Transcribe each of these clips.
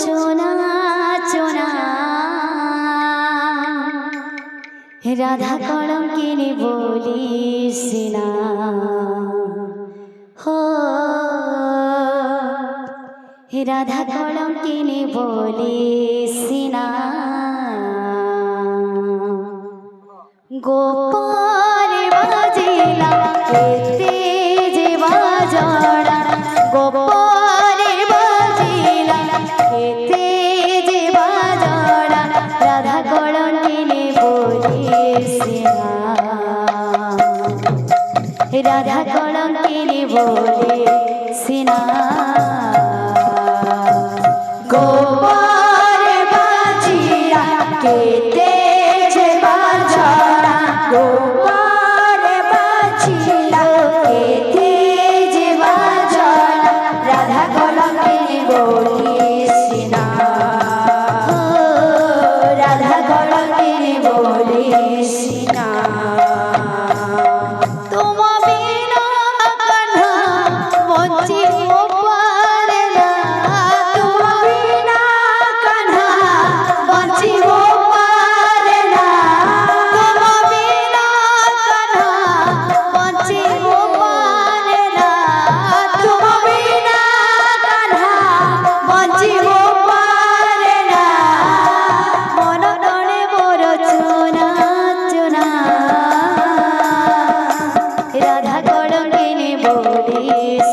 চোনা চোনা রাধা কলঙ্কিনী বলিস না হো রাধা কলঙ্কিনী বলিস না গোপাল বাজিলা কেতে যে বাজড়া গোপাল বাজিলা কেতে যে বাজড়া রাধা কলঙ্কিনী বলিস না রাধা কলঙ্কিনী বলিস না গোপাল বাজিলা কেতে যে বাজড়া গোপাল বাজিলা কেতে যে বাজড়া রাধা কলঙ্কিনী বলিস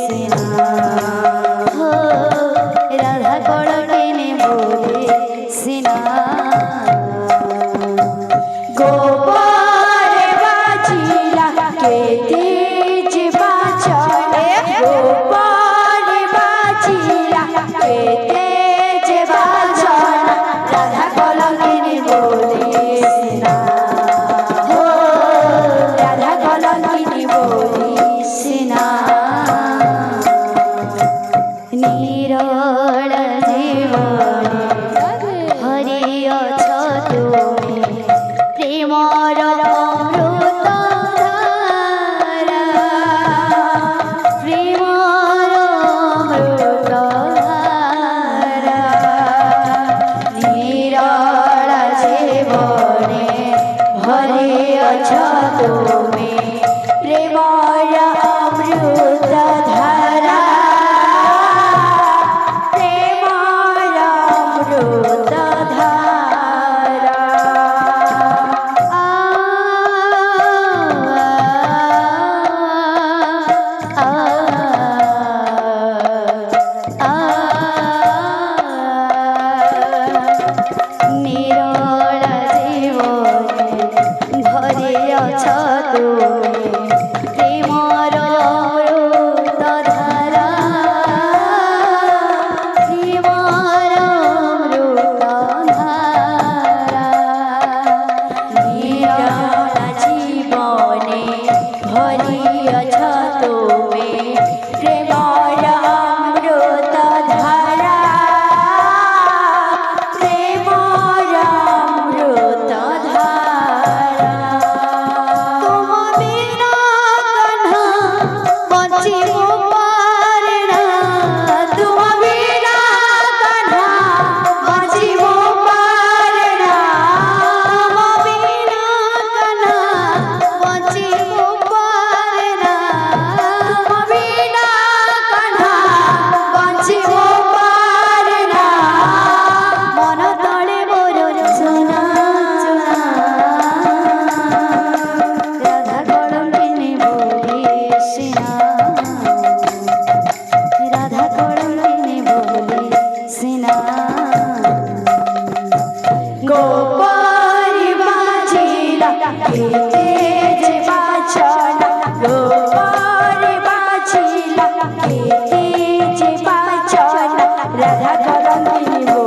না রাধা কলঙ্কিনী বলিস না রাধা কলঙ্কিনী